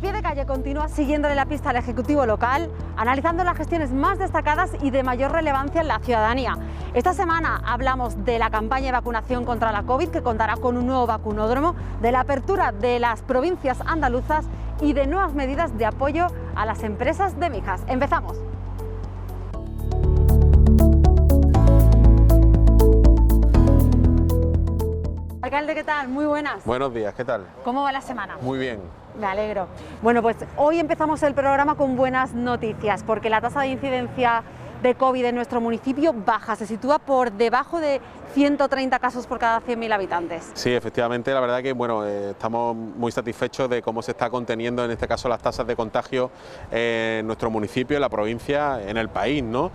pie de calle continúa siguiéndole la pista al Ejecutivo local, analizando las gestiones más destacadas y de mayor relevancia en la ciudadanía. Esta semana hablamos de la campaña de vacunación contra la COVID, que contará con un nuevo vacunódromo, de la apertura de las provincias andaluzas y de nuevas medidas de apoyo a las empresas de Mijas. ¡Empezamos! Alcalde, ¿qué tal? Muy buenas. Buenos días, ¿qué tal? ¿Cómo va la semana? Muy bien. Me alegro. Bueno, pues hoy empezamos el programa con buenas noticias, porque la tasa de incidencia de COVID en nuestro municipio baja, se sitúa por debajo de 130 casos por cada 100.000 habitantes. Sí, efectivamente, la verdad que estamos muy satisfechos de cómo se está conteniendo en este caso las tasas de contagio en nuestro municipio, en la provincia, en el país, ¿no?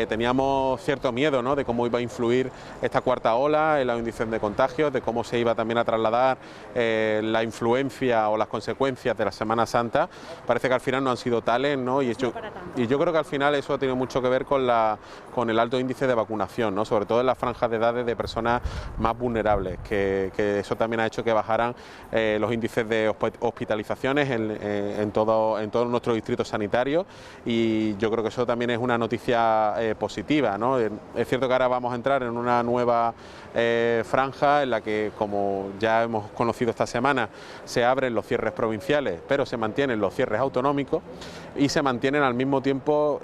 Teníamos cierto miedo, ¿no?, de cómo iba a influir esta cuarta ola en los índices de contagios, de cómo se iba también a trasladar la influencia o las consecuencias de la Semana Santa. Parece que al final no han sido tales, ¿no? Y yo creo que al final eso ha tenido mucho que ver con el alto índice de vacunación, ¿no?, sobre todo en las franjas de edades de personas más vulnerables, que eso también ha hecho que bajaran los índices de hospitalizaciones en todo nuestro distrito sanitario, y yo creo que eso también es una noticia positiva, ¿no? Es cierto que ahora vamos a entrar en una nueva franja en la que, como ya hemos conocido esta semana, se abren los cierres provinciales, pero se mantienen los cierres autonómicos y se mantienen al mismo tiempo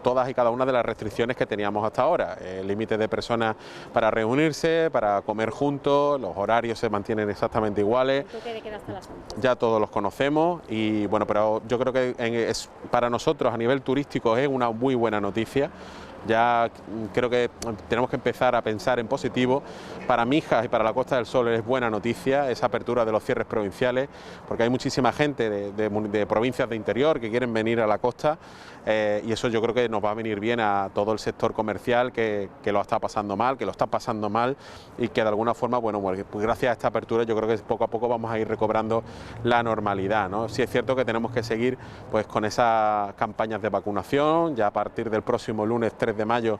todas y cada una de las restricciones que teníamos hasta ahora, límites de personas para reunirse, para comer juntos, los horarios se mantienen exactamente iguales. ¿El toque de queda hasta las 11? Ya todos los conocemos y bueno, pero yo creo que para nosotros a nivel turístico es una muy buena noticia. Ya creo que tenemos que empezar a pensar en positivo. Para Mijas y para la Costa del Sol es buena noticia esa apertura de los cierres provinciales, porque hay muchísima gente de provincias de interior que quieren venir a la costa, y eso yo creo que nos va a venir bien a todo el sector comercial que lo está pasando mal, y que de alguna forma, bueno, pues gracias a esta apertura yo creo que poco a poco vamos a ir recobrando la normalidad, ¿no? Sí es cierto que tenemos que seguir pues con esas campañas de vacunación. Ya a partir del próximo lunes 3 de mayo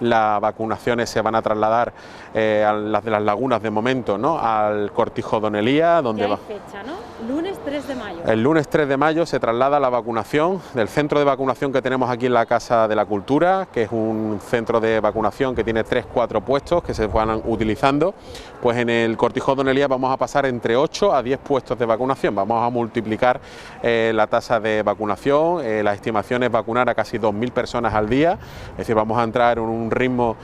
las vacunaciones se van a trasladar a las de las lagunas de momento, ¿no?, al Cortijo Don Elías, donde ya hay fecha, ¿no? Lunes 3 de mayo. El lunes 3 de mayo se traslada la vacunación del centro de vacunación que tenemos aquí en la Casa de la Cultura, que es un centro de vacunación que tiene 3-4 puestos que se van utilizando. Pues en el Cortijo Don Elías vamos a pasar entre 8 a 10 puestos de vacunación, vamos a multiplicar la tasa de vacunación. La estimación es vacunar a casi 2.000 personas al día, es decir, vamos a entrar en un ritmo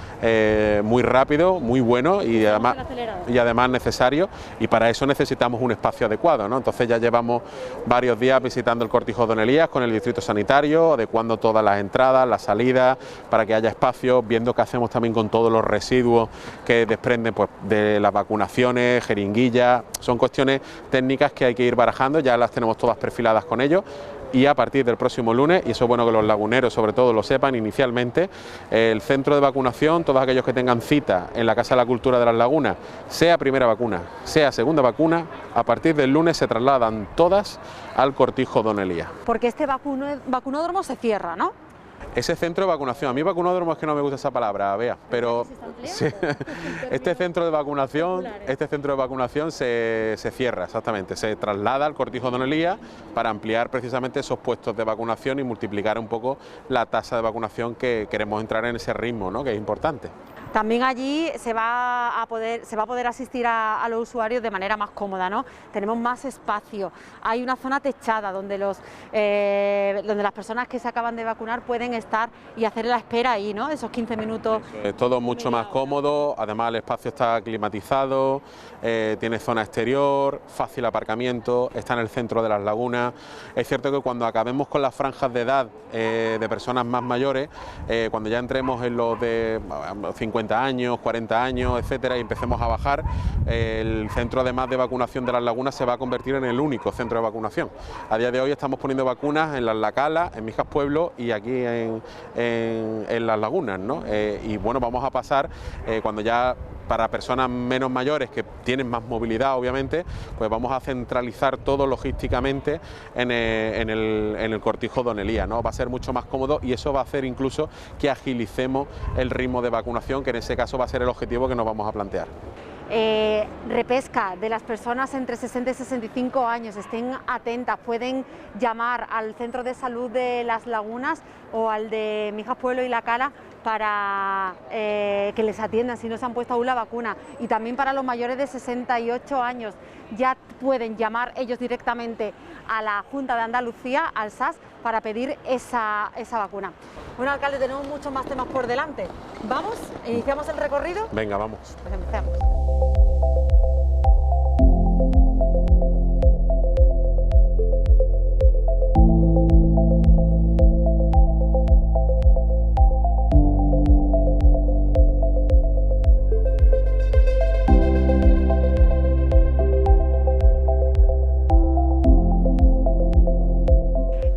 muy rápido, muy bueno y además necesario, y para eso necesitamos un espacio adecuado, ¿no? Entonces ya llevamos varios días visitando el Cortijo Don Elías con el distrito sanitario, adecuando todas las entradas, las salidas, para que haya espacio, viendo qué hacemos también con todos los residuos que desprenden pues de las vacunaciones, jeringuillas. Son cuestiones técnicas que hay que ir barajando, ya las tenemos todas perfiladas con ellos. Y a partir del próximo lunes, y eso es bueno que los laguneros sobre todo lo sepan inicialmente, el centro de vacunación, todos aquellos que tengan cita en la Casa de la Cultura de las Lagunas, sea primera vacuna, sea segunda vacuna, a partir del lunes se trasladan todas al Cortijo Don Elías. Porque este vacunódromo se cierra, ¿no? Ese centro de vacunación, a mí vacunódromo es que no me gusta esa palabra, Bea, pero sí, este centro de vacunación se cierra, exactamente, se traslada al Cortijo Don Elías para ampliar precisamente esos puestos de vacunación y multiplicar un poco la tasa de vacunación, que queremos entrar en ese ritmo, ¿no?, que es importante. También allí se va a poder asistir a los usuarios de manera más cómoda, ¿no? Tenemos más espacio, hay una zona techada donde las personas que se acaban de vacunar pueden estar y hacer la espera ahí, ¿no?, esos 15 minutos. Todo mucho más cómodo, además el espacio está climatizado, tiene zona exterior, fácil aparcamiento, está en el centro de las lagunas. Es cierto que cuando acabemos con las franjas de edad de personas más mayores, cuando ya entremos en los de 50 años, 40 años, etcétera, y empecemos a bajar, el centro además de vacunación de las lagunas se va a convertir en el único centro de vacunación. A día de hoy estamos poniendo vacunas en Las Lacalas, en Mijas Pueblo y aquí en las lagunas, ¿no? Y bueno, vamos a pasar cuando ya para personas menos mayores que tienen más movilidad, obviamente, pues vamos a centralizar todo logísticamente en el Cortijo Don Elías, ¿no? Va a ser mucho más cómodo y eso va a hacer incluso que agilicemos el ritmo de vacunación, que en ese caso va a ser el objetivo que nos vamos a plantear. repesca de las personas entre 60 y 65 años, estén atentas, pueden llamar al centro de salud de Las Lagunas o al de Mijas Pueblo y La Cala para que les atiendan si no se han puesto aún la vacuna. Y también para los mayores de 68 años ya pueden llamar ellos directamente a la Junta de Andalucía, al SAS, para pedir esa vacuna. Bueno, alcalde, tenemos muchos más temas por delante. ¿Vamos? ¿Iniciamos el recorrido? Venga, vamos. Pues empecemos.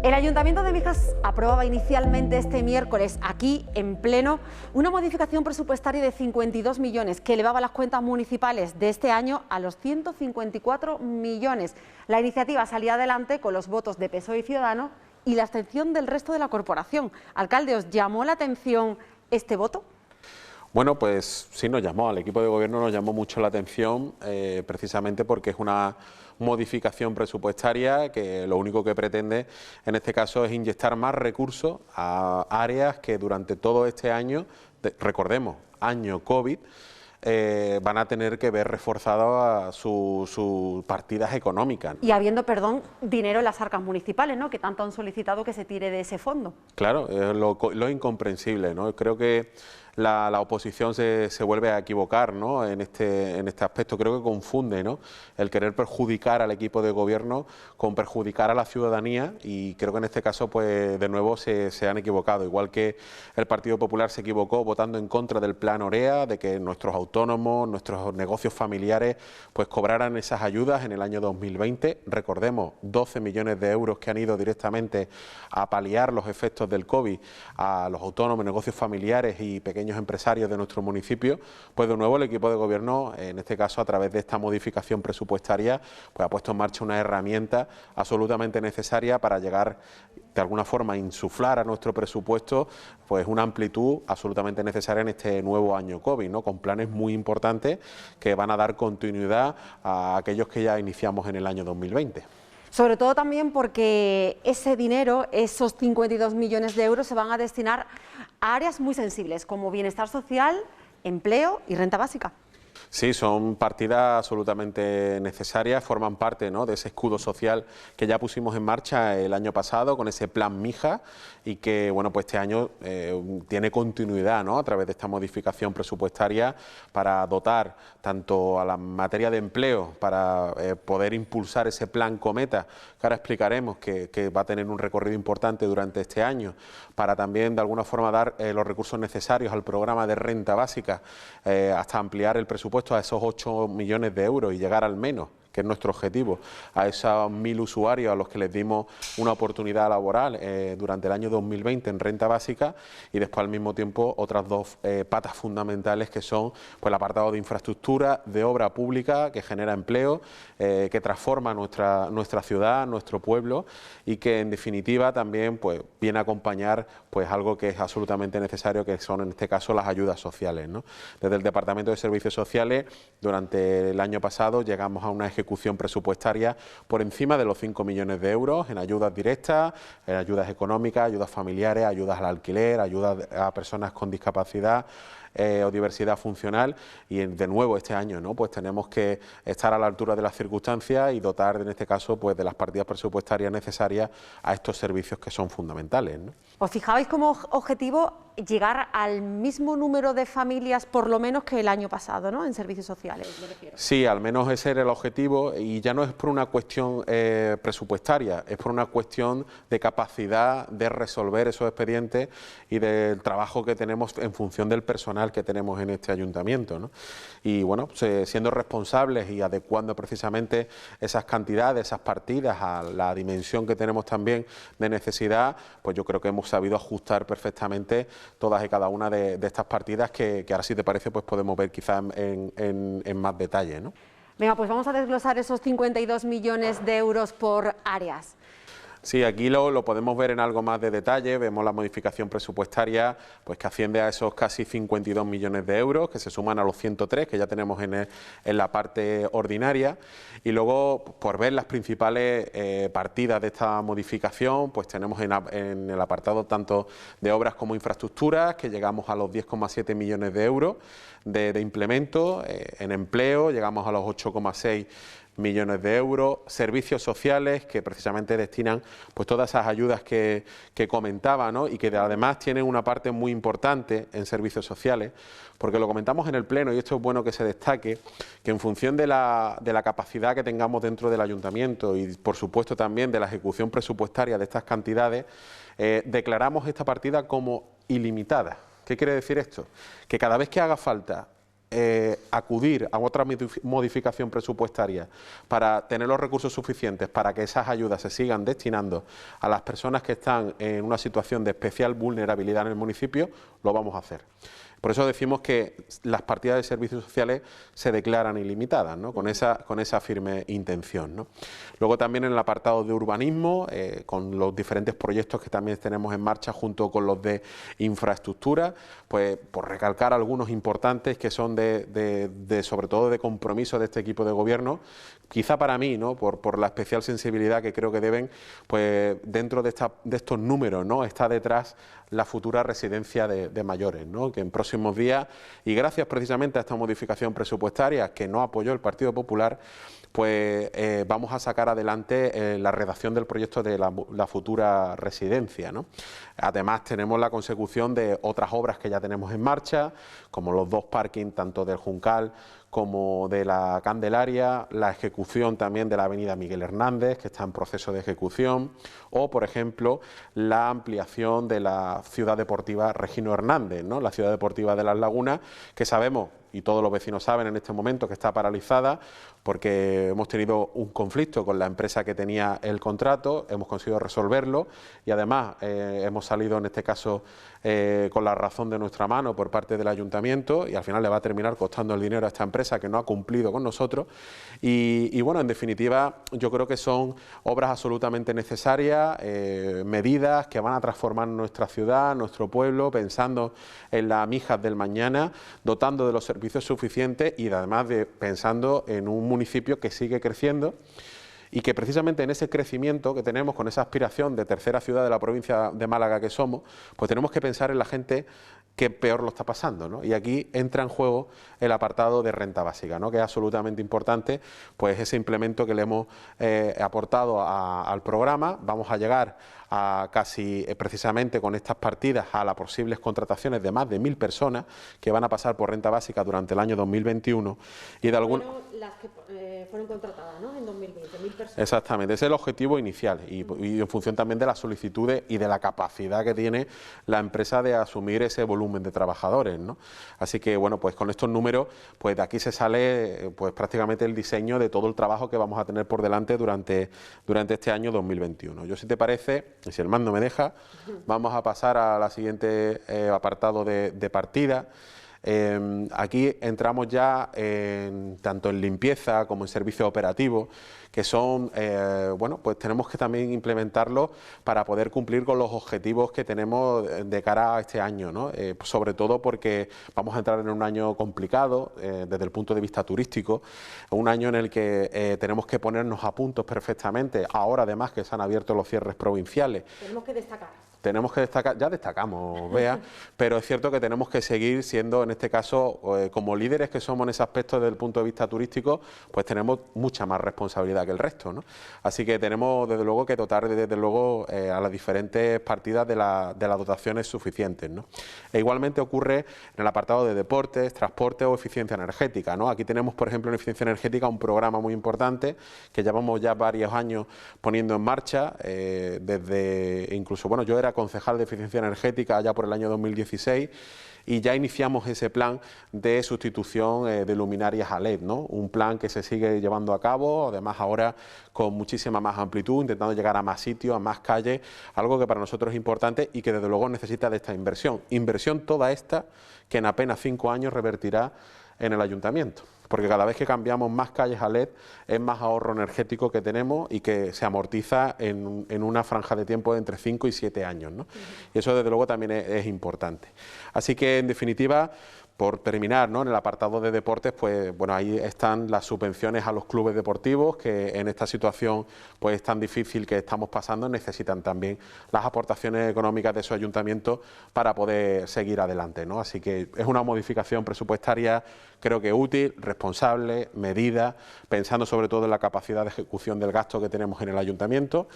El Ayuntamiento de Mijas aprobaba inicialmente este miércoles, aquí en pleno, una modificación presupuestaria de 52 millones que elevaba las cuentas municipales de este año a los 154 millones. La iniciativa salía adelante con los votos de PSOE y Ciudadanos y la abstención del resto de la corporación. Alcalde, ¿os llamó la atención este voto? Bueno, pues sí, nos llamó, al equipo de gobierno nos llamó mucho la atención, precisamente porque es una modificación presupuestaria que lo único que pretende en este caso es inyectar más recursos a áreas que durante todo este año, recordemos, año COVID, van a tener que ver reforzadas sus partidas económicas. Y habiendo, perdón, dinero en las arcas municipales, ¿no?, que tanto han solicitado que se tire de ese fondo. Claro, es lo incomprensible, ¿no? Creo que la oposición se vuelve a equivocar, ¿no?, en este aspecto. Creo que confunde, ¿no?, el querer perjudicar al equipo de gobierno con perjudicar a la ciudadanía, y creo que en este caso pues de nuevo se han equivocado, igual que el Partido Popular se equivocó votando en contra del plan Orea, de que nuestros autónomos, nuestros negocios familiares pues cobraran esas ayudas en el año 2020. Recordemos, 12 millones de euros que han ido directamente a paliar los efectos del COVID a los autónomos, negocios familiares y pequeños empresarios de nuestro municipio. Pues de nuevo el equipo de gobierno, en este caso a través de esta modificación presupuestaria, pues ha puesto en marcha una herramienta absolutamente necesaria para llegar de alguna forma a insuflar a nuestro presupuesto pues una amplitud absolutamente necesaria en este nuevo año COVID, ¿no?, con planes muy importantes que van a dar continuidad a aquellos que ya iniciamos en el año 2020. Sobre todo también porque ese dinero, esos 52 millones de euros, se van a destinar a áreas muy sensibles como bienestar social, empleo y renta básica. Sí, son partidas absolutamente necesarias, forman parte, ¿no?, de ese escudo social que ya pusimos en marcha el año pasado con ese plan Mijas y que, bueno, pues este año tiene continuidad, ¿no?, a través de esta modificación presupuestaria para dotar tanto a la materia de empleo para poder impulsar ese plan Cometa, que ahora explicaremos que va a tener un recorrido importante durante este año, para también de alguna forma dar los recursos necesarios al programa de renta básica hasta ampliar el presupuesto a esos 8 millones de euros y llegar al menos, que es nuestro objetivo, a esos 1.000 usuarios a los que les dimos una oportunidad laboral durante el año 2020 en renta básica, y después al mismo tiempo otras dos patas fundamentales que son pues el apartado de infraestructura, de obra pública que genera empleo, que transforma nuestra ciudad, nuestro pueblo, y que en definitiva también pues viene a acompañar pues algo que es absolutamente necesario, que son en este caso las ayudas sociales, ¿no? Desde el Departamento de Servicios Sociales durante el año pasado llegamos a una ejecución presupuestaria por encima de los 5 millones de euros en ayudas directas, en ayudas económicas, ayudas familiares, ayudas al alquiler, ayudas a personas con discapacidad o diversidad funcional, y de nuevo este año, ¿no?, pues tenemos que estar a la altura de las circunstancias y dotar en este caso pues de las partidas presupuestarias necesarias a estos servicios que son fundamentales, ¿no? ¿Os fijabais como objetivo llegar al mismo número de familias por lo menos que el año pasado, ¿no?, en servicios sociales, me refiero? Sí, al menos ese era el objetivo, y ya no es por una cuestión presupuestaria, es por una cuestión de capacidad de resolver esos expedientes y del trabajo que tenemos en función del personal que tenemos en este ayuntamiento, ¿no? Y bueno, siendo responsables y adecuando precisamente esas cantidades, esas partidas a la dimensión que tenemos también de necesidad, pues yo creo que hemos sabido ajustar perfectamente todas y cada una de estas partidas que ahora, si te parece, pues podemos ver quizás en más detalle, ¿no? Venga, pues vamos a desglosar esos 52 millones de euros por áreas. Sí, aquí lo podemos ver en algo más de detalle. Vemos la modificación presupuestaria, pues que asciende a esos casi 52 millones de euros, que se suman a los 103 que ya tenemos en la parte ordinaria. Y luego, por ver las principales partidas de esta modificación, pues tenemos en el apartado tanto de obras como infraestructuras, que llegamos a los 10,7 millones de euros de implemento. En empleo llegamos a los 8,6 millones de euros, servicios sociales que precisamente destinan pues todas esas ayudas que comentaba, ¿no? Y que además tienen una parte muy importante en servicios sociales, porque lo comentamos en el Pleno y esto es bueno que se destaque, que en función de la capacidad que tengamos dentro del Ayuntamiento y por supuesto también de la ejecución presupuestaria de estas cantidades, declaramos esta partida como ilimitada. ¿Qué quiere decir esto? Que cada vez que haga falta acudir a otra modificación presupuestaria para tener los recursos suficientes para que esas ayudas se sigan destinando a las personas que están en una situación de especial vulnerabilidad en el municipio, lo vamos a hacer. Por eso decimos que las partidas de servicios sociales se declaran ilimitadas, ¿no? Con esa firme intención, ¿no? Luego también en el apartado de urbanismo, con los diferentes proyectos que también tenemos en marcha junto con los de infraestructura, pues por recalcar algunos importantes que son sobre todo de compromiso de este equipo de gobierno, quizá para mí, ¿no? por la especial sensibilidad que creo que deben, pues dentro de estos números, ¿no? Está detrás la futura residencia de mayores, ¿no? Que en próximos días, y gracias precisamente a esta modificación presupuestaria que no apoyó el Partido Popular, pues vamos a sacar adelante la redacción del proyecto de la futura residencia, ¿no? Además tenemos la consecución de otras obras que ya tenemos en marcha, como los 2 parkings tanto del Juncal como de la Candelaria, la ejecución también de la avenida Miguel Hernández, que está en proceso de ejecución, o, por ejemplo, la ampliación de la ciudad deportiva Regino Hernández, ¿no? La ciudad deportiva de Las Lagunas, que sabemos, y todos los vecinos saben en este momento, que está paralizada porque hemos tenido un conflicto con la empresa que tenía el contrato, hemos conseguido resolverlo y además hemos salido en este caso con la razón de nuestra mano por parte del ayuntamiento y al final le va a terminar costando el dinero a esta empresa que no ha cumplido con nosotros y bueno, en definitiva yo creo que son obras absolutamente necesarias, medidas que van a transformar nuestra ciudad, nuestro pueblo, pensando en las mijas del mañana, dotando de los servicios suficientes y además pensando en un municipio que sigue creciendo y que precisamente en ese crecimiento que tenemos, con esa aspiración de tercera ciudad de la provincia de Málaga que somos, pues tenemos que pensar en la gente que peor lo está pasando, ¿no? Y aquí entra en juego el apartado de renta básica, ¿no? Que es absolutamente importante, pues ese implemento que le hemos aportado al programa. Vamos a llegar a casi, precisamente con estas partidas, a las posibles contrataciones de más de 1.000 personas que van a pasar por renta básica durante el año 2021 y de alguna... las que fueron contratadas, ¿no? En 2020, 1.000 personas. Exactamente, ese es el objetivo inicial y en función también de las solicitudes y de la capacidad que tiene la empresa de asumir ese volumen de trabajadores, ¿no? Así que bueno, pues con estos números, pues de aquí se sale pues prácticamente el diseño de todo el trabajo que vamos a tener por delante durante este año 2021. Yo, si te parece, y si el mando me deja, vamos a pasar a la siguiente apartado de partida. Aquí entramos ya tanto en limpieza como en servicios operativos, que son, bueno, pues tenemos que también implementarlos para poder cumplir con los objetivos que tenemos de cara a este año, ¿no? Sobre todo porque vamos a entrar en un año complicado desde el punto de vista turístico, un año en el que tenemos que ponernos a puntos perfectamente, ahora además que se han abierto los cierres provinciales. Tenemos que destacar, ya destacamos, Bea, pero es cierto que tenemos que seguir siendo, en este caso, como líderes que somos en ese aspecto desde el punto de vista turístico, pues tenemos mucha más responsabilidad que el resto, ¿no? Así que tenemos, desde luego, que dotar, desde luego, a las diferentes partidas de las dotaciones suficientes, ¿no? E igualmente ocurre en el apartado de deportes, transporte o eficiencia energética, ¿no? Aquí tenemos, por ejemplo, en eficiencia energética un programa muy importante que llevamos ya varios años poniendo en marcha, desde incluso, bueno, yo era concejal de eficiencia energética allá por el año 2016 y ya iniciamos ese plan de sustitución de luminarias a LED, ¿no? Un plan que se sigue llevando a cabo, además ahora con muchísima más amplitud, intentando llegar a más sitios, a más calles, algo que para nosotros es importante y que desde luego necesita de esta inversión. Inversión toda esta que en apenas 5 años revertirá en el ayuntamiento, porque cada vez que cambiamos más calles a LED es más ahorro energético que tenemos y que se amortiza en una franja de tiempo de entre 5 y 7 años, ¿no? Y eso desde luego también es importante. Así que en definitiva, por terminar, ¿no?, en el apartado de deportes, pues bueno, ahí están las subvenciones a los clubes deportivos que en esta situación pues tan difícil que estamos pasando necesitan también las aportaciones económicas de su ayuntamiento para poder seguir adelante, ¿no? Así que es una modificación presupuestaria, creo que útil, responsable, medida, pensando sobre todo en la capacidad de ejecución del gasto que tenemos en el ayuntamiento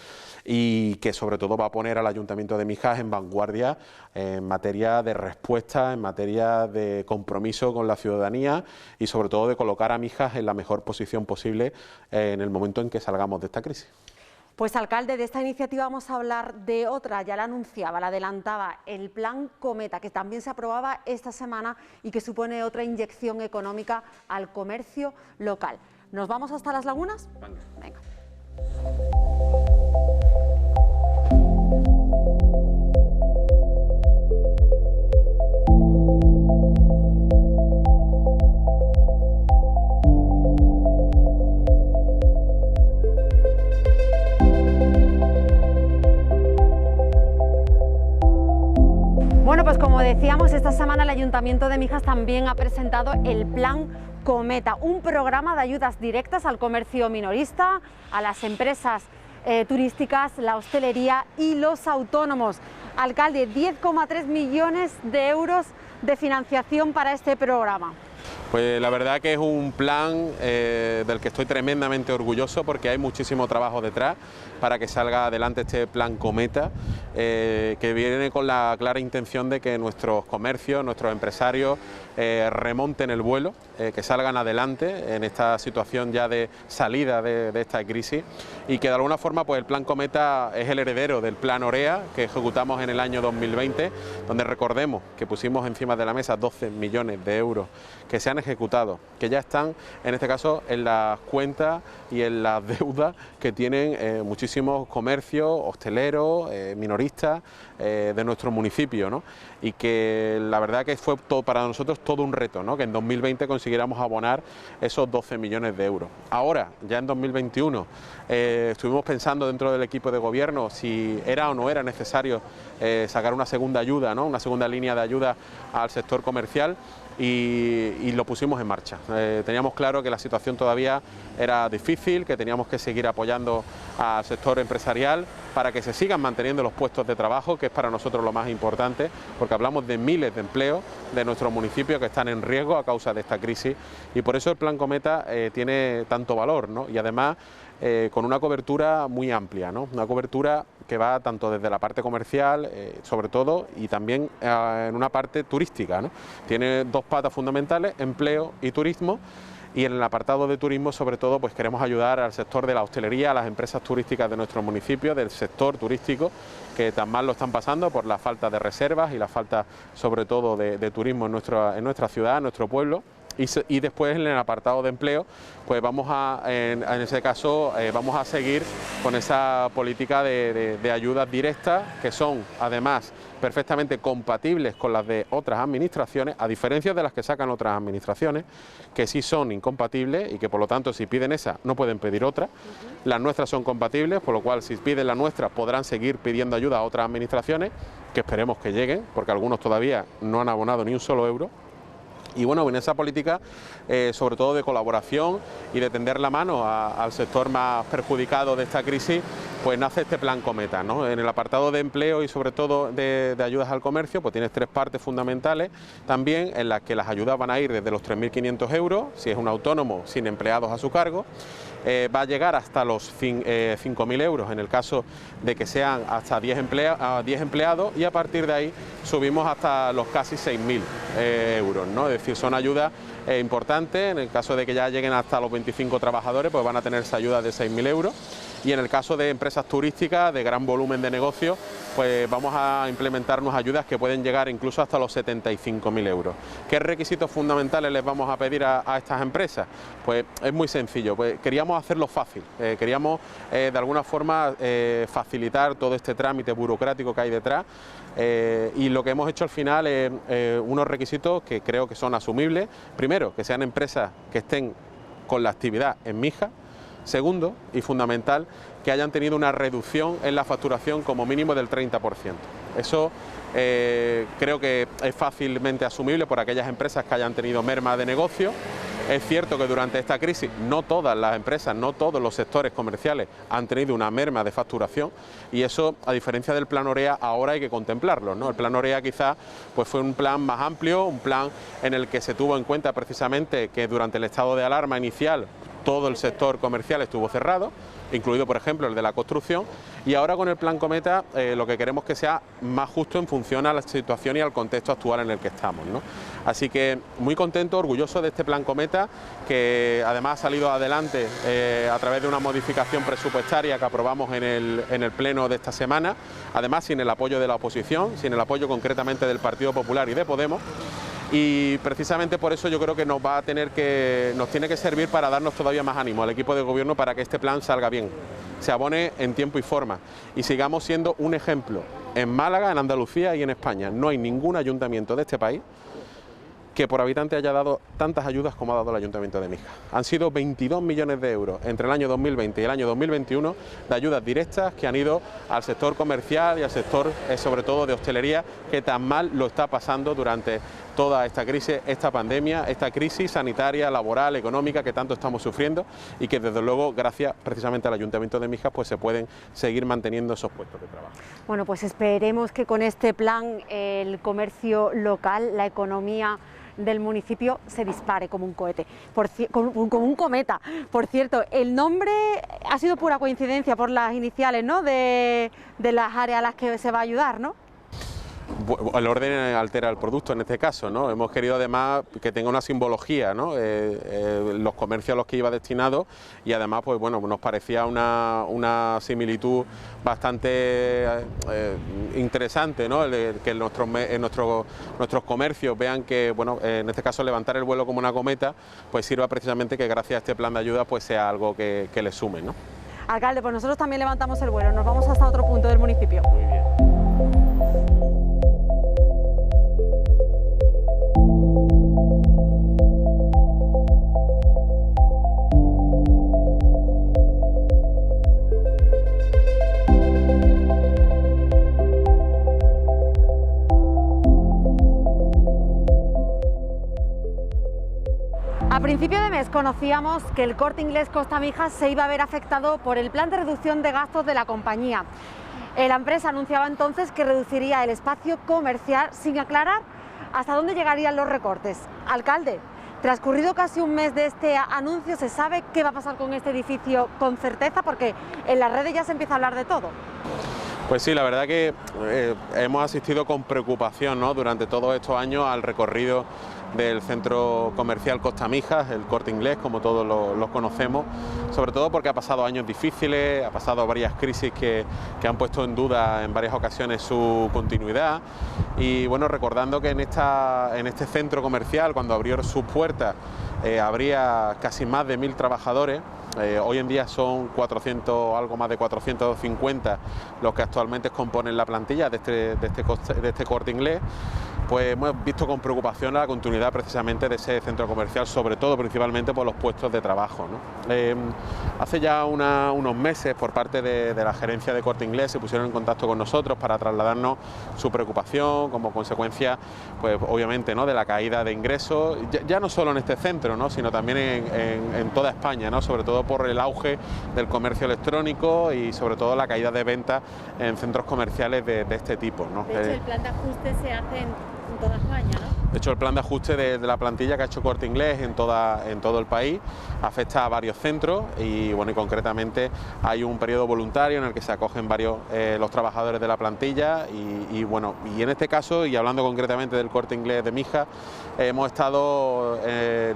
y que sobre todo va a poner al ayuntamiento de Mijas en vanguardia en materia de respuesta, en materia de compromiso con la ciudadanía y sobre todo de colocar a Mijas en la mejor posición posible en el momento en que salgamos de esta crisis. Pues alcalde, de esta iniciativa vamos a hablar de otra, ya la anunciaba, la adelantaba, el Plan Cometa, que también se aprobaba esta semana y que supone otra inyección económica al comercio local. ¿Nos vamos hasta Las Lagunas? Venga. Bueno, pues como decíamos, esta semana el Ayuntamiento de Mijas también ha presentado el Plan Cometa, un programa de ayudas directas al comercio minorista, a las empresas turísticas, la hostelería y los autónomos. Alcalde, 10,3 millones de euros de financiación para este programa. Pues la verdad que es un plan del que estoy tremendamente orgulloso porque hay muchísimo trabajo detrás para que salga adelante este Plan Cometa, que viene con la clara intención de que nuestros comercios, nuestros empresarios remonten el vuelo, que salgan adelante en esta situación ya de salida de esta crisis y que de alguna forma pues el Plan Cometa es el heredero del Plan Orea que ejecutamos en el año 2020, donde recordemos que pusimos encima de la mesa 12 millones de euros que se han ejecutado, que ya están en este caso en las cuentas y en las deudas que tienen muchísimos comercios, hosteleros, minoristas de nuestro municipio, ¿no? Y que la verdad que fue todo, para nosotros todo un reto, ¿no?, que en 2020 consiguiéramos abonar esos 12 millones de euros. Ahora, ya en 2021, estuvimos pensando dentro del equipo de gobierno si era o no era necesario sacar una segunda ayuda, ¿no?, una segunda línea de ayuda al sector comercial. Y lo pusimos en marcha. Teníamos claro que la situación todavía era difícil, que teníamos que seguir apoyando al sector empresarial para que se sigan manteniendo los puestos de trabajo, que es para nosotros lo más importante, porque hablamos de miles de empleos de nuestro municipio que están en riesgo a causa de esta crisis y por eso el Plan Cometa tiene tanto valor, ¿no? Y además con una cobertura muy amplia, ¿no?, una cobertura que va tanto desde la parte comercial, sobre todo, y también en una parte turística, ¿no? Tiene dos patas fundamentales, empleo y turismo, y en el apartado de turismo, sobre todo, pues queremos ayudar al sector de la hostelería, a las empresas turísticas de nuestro municipio, del sector turístico, que tan mal lo están pasando por la falta de reservas y la falta, sobre todo, de turismo en nuestra ciudad, en nuestro pueblo. Y después en el apartado de empleo, pues vamos en ese caso vamos a seguir con esa política de ayudas directas que son además perfectamente compatibles con las de otras administraciones, a diferencia de las que sacan otras administraciones, que sí son incompatibles y que por lo tanto si piden esa no pueden pedir otra. Las nuestras son compatibles, por lo cual si piden la nuestra podrán seguir pidiendo ayuda a otras administraciones, que esperemos que lleguen, porque algunos todavía no han abonado ni un solo euro. Y bueno, en esa política, sobre todo de colaboración y de tender la mano al sector más perjudicado de esta crisis, pues nace este Plan Cometa, ¿no? En el apartado de empleo y sobre todo de ayudas al comercio, pues tienes tres partes fundamentales también, en las que las ayudas van a ir desde los 3.500 euros, si es un autónomo sin empleados a su cargo, va a llegar hasta los 5.000 euros en el caso de que sean hasta 10 empleados y a partir de ahí subimos hasta los casi 6.000 euros, ¿no? Es decir, son ayudas importantes. En el caso de que ya lleguen hasta los 25 trabajadores, pues van a tener esa ayuda de 6.000 euros. y en el caso de empresas turísticas de gran volumen de negocio, pues vamos a implementarnos ayudas que pueden llegar incluso hasta los 75.000 euros. ¿Qué requisitos fundamentales les vamos a pedir a estas empresas? Pues es muy sencillo, pues queríamos hacerlo fácil, queríamos de alguna forma facilitar todo este trámite burocrático que hay detrás, y lo que hemos hecho al final es unos requisitos que creo que son asumibles. Primero, que sean empresas que estén con la actividad en Mijas. Segundo, y fundamental, que hayan tenido una reducción en la facturación como mínimo del 30%. Eso creo que es fácilmente asumible por aquellas empresas que hayan tenido merma de negocio. Es cierto que durante esta crisis no todas las empresas, no todos los sectores comerciales han tenido una merma de facturación, y eso, a diferencia del plan Orea, ahora hay que contemplarlo, ¿no? El plan Orea quizás pues fue un plan más amplio, un plan en el que se tuvo en cuenta precisamente que durante el estado de alarma inicial todo el sector comercial estuvo cerrado, incluido por ejemplo el de la construcción, y ahora con el plan Cometa lo que queremos que sea más justo en función a la situación y al contexto actual en el que estamos, ¿no? Así que muy contento, orgulloso de este plan Cometa, que además ha salido adelante a través de una modificación presupuestaria que aprobamos en el pleno de esta semana, además sin el apoyo de la oposición, sin el apoyo concretamente del Partido Popular y de Podemos. Y precisamente por eso yo creo que nos tiene que servir para darnos todavía más ánimo al equipo de gobierno para que este plan salga bien, se abone en tiempo y forma y sigamos siendo un ejemplo en Málaga, en Andalucía y en España. No hay ningún ayuntamiento de este país que por habitante haya dado tantas ayudas como ha dado el Ayuntamiento de Mijas. Han sido 22 millones de euros entre el año 2020 y el año 2021 de ayudas directas que han ido al sector comercial y al sector sobre todo de hostelería, que tan mal lo está pasando durante toda esta crisis, esta pandemia, esta crisis sanitaria, laboral, económica que tanto estamos sufriendo, y que desde luego gracias precisamente al Ayuntamiento de Mijas pues se pueden seguir manteniendo esos puestos de trabajo. Bueno, pues esperemos que con este plan el comercio local, la economía del municipio se dispare como un cohete, como un cometa. Por cierto, el nombre ha sido pura coincidencia por las iniciales, ¿no?, de las áreas a las que se va a ayudar, ¿no? El orden altera el producto en este caso, ¿no? Hemos querido además que tenga una simbología, ¿no? Los comercios a los que iba destinado, y además pues bueno, nos parecía una similitud bastante interesante, ¿no? Que nuestros comercios vean que, bueno, en este caso levantar el vuelo como una cometa pues sirva precisamente que gracias a este plan de ayuda pues sea algo que le sume, ¿no? Alcalde, pues nosotros también levantamos el vuelo, nos vamos hasta otro punto del municipio. Muy bien. A principio de mes conocíamos que el Corte Inglés Costa Mijas se iba a ver afectado por el plan de reducción de gastos de la compañía. La empresa anunciaba entonces que reduciría el espacio comercial sin aclarar hasta dónde llegarían los recortes. Alcalde, transcurrido casi un mes de este anuncio, ¿se sabe qué va a pasar con este edificio con certeza? Porque en las redes ya se empieza a hablar de todo. Pues sí, la verdad que hemos asistido con preocupación, ¿no?, durante todos estos años al recorrido del centro comercial Costa Mijas, el Corte Inglés, como todos los conocemos, sobre todo porque ha pasado años difíciles, ha pasado varias crisis que han puesto en duda en varias ocasiones su continuidad, y bueno, recordando que en este centro comercial, cuando abrió sus puertas, habría casi más de 1000 trabajadores. Hoy en día son 400, algo más de 450 los que actualmente componen la plantilla de este Corte Inglés. Pues hemos visto con preocupación la continuidad precisamente de ese centro comercial, sobre todo principalmente por los puestos de trabajo, ¿no? Hace ya unos meses, por parte de la gerencia de Corte Inglés, se pusieron en contacto con nosotros para trasladarnos su preocupación como consecuencia, pues obviamente, ¿no?, de la caída de ingresos, ya no solo en este centro, ¿no?, sino también en toda España, ¿no?, sobre todo por el auge del comercio electrónico y sobre todo la caída de ventas en centros comerciales de este tipo, ¿no? De hecho, el plan de ajuste se hace en toda España, ¿no? De hecho, el plan de ajuste de la plantilla que ha hecho Corte Inglés en todo el país afecta a varios centros y, bueno, y concretamente hay un periodo voluntario en el que se acogen varios los trabajadores de la plantilla y en este caso, y hablando concretamente del Corte Inglés de Mijas, hemos estado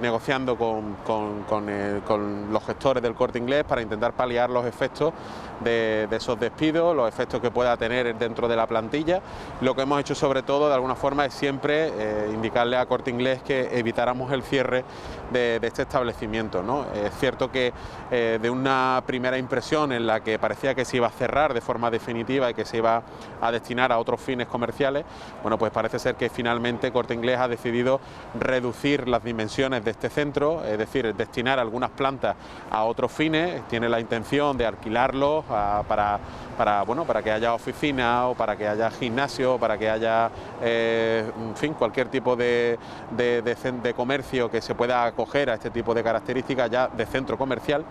negociando con los gestores del Corte Inglés para intentar paliar los efectos de esos despidos, los efectos que pueda tener dentro de la plantilla. Lo que hemos hecho sobre todo de alguna forma es siempre indicarle a Corte Inglés que evitáramos el cierre de este establecimiento, ¿no? Es cierto que de una primera impresión en la que parecía que se iba a cerrar de forma definitiva y que se iba a destinar a otros fines comerciales, bueno, pues parece ser que finalmente Corte Inglés ha decidido reducir las dimensiones de este centro, es decir, destinar algunas plantas a otros fines. Tiene la intención de alquilarlos para que haya oficina o para que haya gimnasio, para que haya, en fin, cualquier tipo de comercio que se pueda acoger a este tipo de características ya de centro comercial.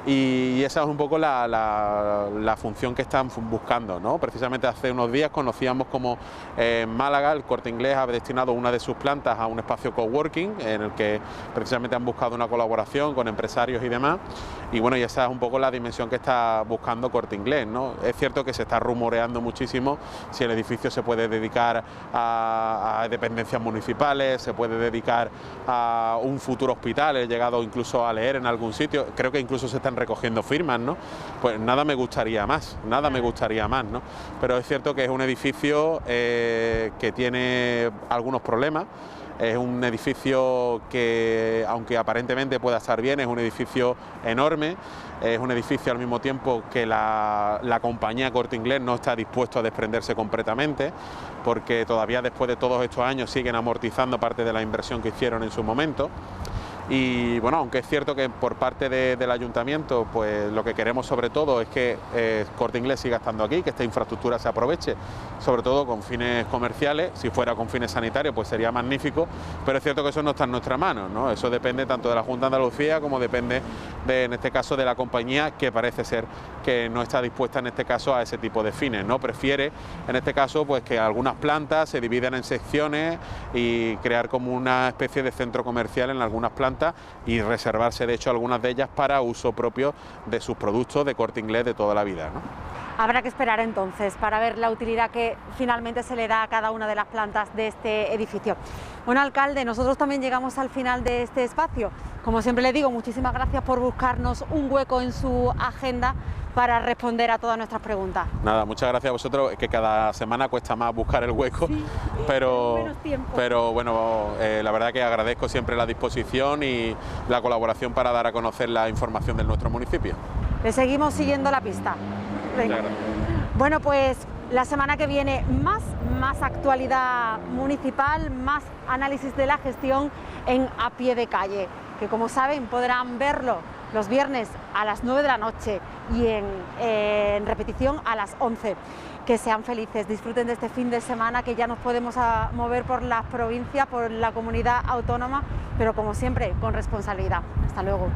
Y esa es un poco la función que están buscando, ¿no? Precisamente hace unos días conocíamos como en Málaga el Corte Inglés ha destinado una de sus plantas a un espacio coworking en el que precisamente han buscado una colaboración con empresarios y demás. Y bueno, y esa es un poco la dimensión que está buscando Corte Inglés, ¿no? Es cierto que se está rumoreando muchísimo si el edificio se puede dedicar a dependencias municipales, se puede dedicar a un futuro hospital. He llegado incluso a leer en algún sitio, creo que incluso se están recogiendo firmas, ¿no? Pues nada me gustaría más, ¿no? Pero es cierto que es un edificio que tiene algunos problemas. Es un edificio que, aunque aparentemente pueda estar bien, es un edificio enorme, es un edificio al mismo tiempo que la compañía Corte Inglés no está dispuesto a desprenderse completamente, porque todavía después de todos estos años siguen amortizando parte de la inversión que hicieron en su momento. Y bueno, aunque es cierto que por parte del ayuntamiento, pues lo que queremos sobre todo es que Corte Inglés siga estando aquí, que esta infraestructura se aproveche, sobre todo con fines comerciales. Si fuera con fines sanitarios, pues sería magnífico, pero es cierto que eso no está en nuestra mano, ¿no? Eso depende tanto de la Junta de Andalucía como depende en este caso de la compañía, que parece ser que no está dispuesta en este caso a ese tipo de fines, ¿no? Prefiere en este caso pues que algunas plantas se dividan en secciones y crear como una especie de centro comercial en algunas plantas y reservarse de hecho algunas de ellas para uso propio de sus productos de Corte Inglés de toda la vida, ¿no? Habrá que esperar entonces para ver la utilidad que finalmente se le da a cada una de las plantas de este edificio. Bueno, alcalde, nosotros también llegamos al final de este espacio. Como siempre le digo, muchísimas gracias por buscarnos un hueco en su agenda para responder a todas nuestras preguntas. Nada, muchas gracias a vosotros, que cada semana cuesta más buscar el hueco, sí, pero bueno, la verdad que agradezco siempre la disposición y la colaboración para dar a conocer la información de nuestro municipio. Le seguimos siguiendo la pista. Venga. Bueno, pues la semana que viene más actualidad municipal, más análisis de la gestión en A Pie de Calle, que como saben podrán verlo los viernes a las 9 de la noche y en repetición a las 11. Que sean felices, disfruten de este fin de semana, que ya nos podemos mover por las provincias, por la comunidad autónoma, pero como siempre con responsabilidad. Hasta luego.